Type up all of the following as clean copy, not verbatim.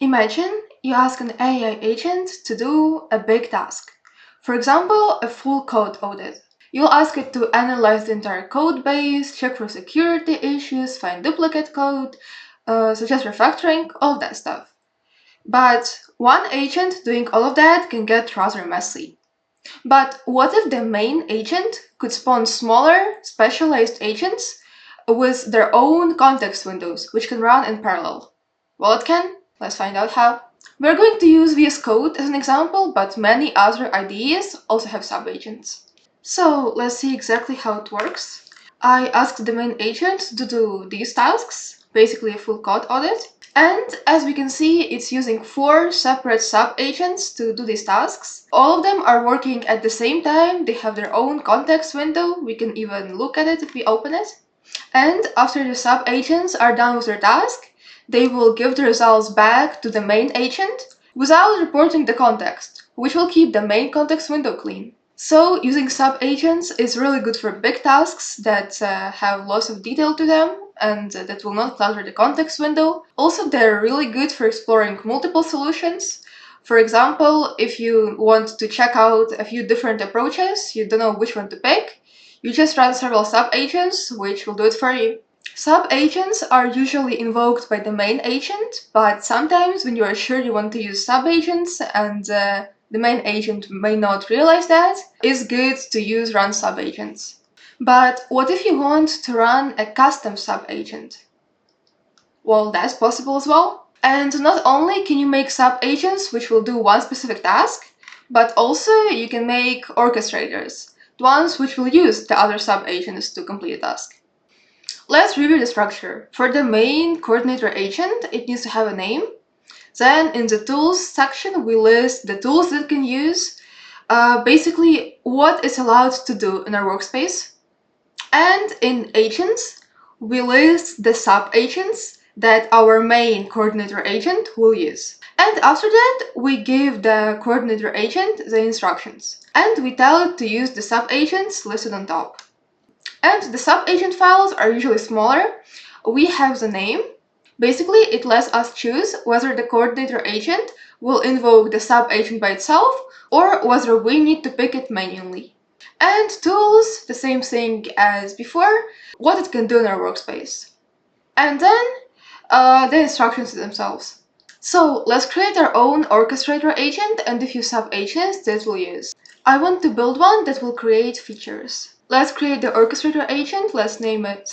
Imagine you ask an AI agent to do a big task. For example, a full code audit. You'll ask it to analyze the entire code base, check for security issues, find duplicate code, suggest refactoring, all that stuff. But one agent doing all of that can get rather messy. But what if the main agent could spawn smaller, specialized agents with their own context windows, which can run in parallel? Well, it can. Let's find out how. We're going to use VS Code as an example, but many other IDEs also have subagents. So let's see exactly how it works. I asked the main agent to do these tasks, basically a full code audit. And as we can see, it's using 4 separate sub-agents to do these tasks. All of them are working at the same time. They have their own context window. We can even look at it if we open it. And after the sub-agents are done with their task, they will give the results back to the main agent without reporting the context, which will keep the main context window clean. So using sub-agents is really good for big tasks that have lots of detail to them and that will not clutter the context window. Also, they're really good for exploring multiple solutions. For example, if you want to check out a few different approaches, you don't know which one to pick, you just run several sub-agents, which will do it for you. Sub-agents are usually invoked by the main agent, but sometimes when you are sure you want to use sub-agents and the main agent may not realize that, it's good to use run subagents. But what if you want to run a custom subagent? Well, that's possible as well. And not only can you make subagents which will do one specific task, but also you can make orchestrators, the ones which will use the other subagents to complete a task. Let's review the structure. For the main coordinator agent, it needs to have a name. Then in the tools section, we list the tools that it can use, basically what it's allowed to do in our workspace. And in agents, we list the sub-agents that our main coordinator agent will use. And after that, we give the coordinator agent the instructions. And we tell it to use the sub-agents listed on top. And the sub-agent files are usually smaller. We have the name. Basically, it lets us choose whether the coordinator agent will invoke the sub-agent by itself or whether we need to pick it manually. And tools, the same thing as before, what it can do in our workspace. And then the instructions themselves. So let's create our own orchestrator agent and a few sub-agents that we'll use. I want to build one that will create features. Let's create the orchestrator agent. Let's name it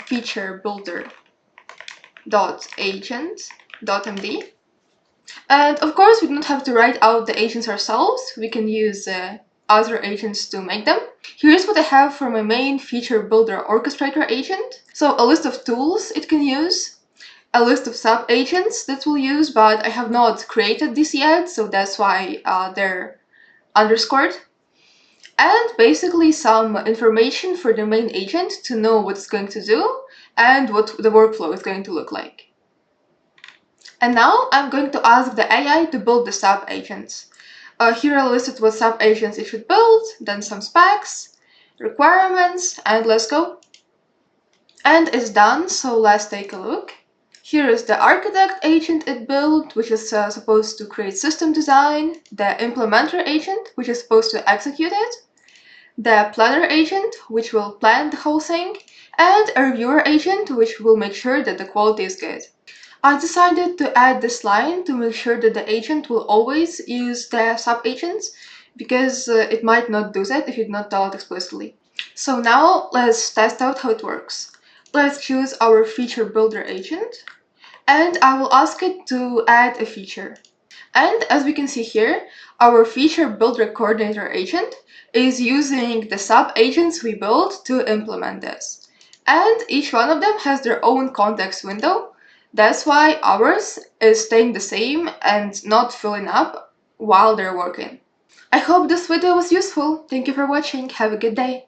feature builder agent.md. And of course, we don't have to write out the agents ourselves. We can use other agents to make them. Here's what I have for my main feature builder orchestrator agent. So a list of tools it can use, a list of sub-agents that we'll use, but I have not created this yet, so that's why they're underscored. And basically some information for the main agent to know what it's going to do and what the workflow is going to look like. And now I'm going to ask the AI to build the sub-agents. Here I listed what sub-agents it should build, then some specs, requirements, and let's go. And it's done, so let's take a look. Here is the architect agent it built, which is supposed to create system design, the implementer agent, which is supposed to execute it, the planner agent, which will plan the whole thing, and a reviewer agent, which will make sure that the quality is good. I decided to add this line to make sure that the agent will always use the sub-agents, because it might not do that if you do not tell it explicitly. So now let's test out how it works. Let's choose our feature builder agent, and I will ask it to add a feature. And as we can see here, our feature builder coordinator agent is using the sub-agents we built to implement this. And each one of them has their own context window. That's why ours is staying the same and not filling up while they're working. I hope this video was useful. Thank you for watching. Have a good day.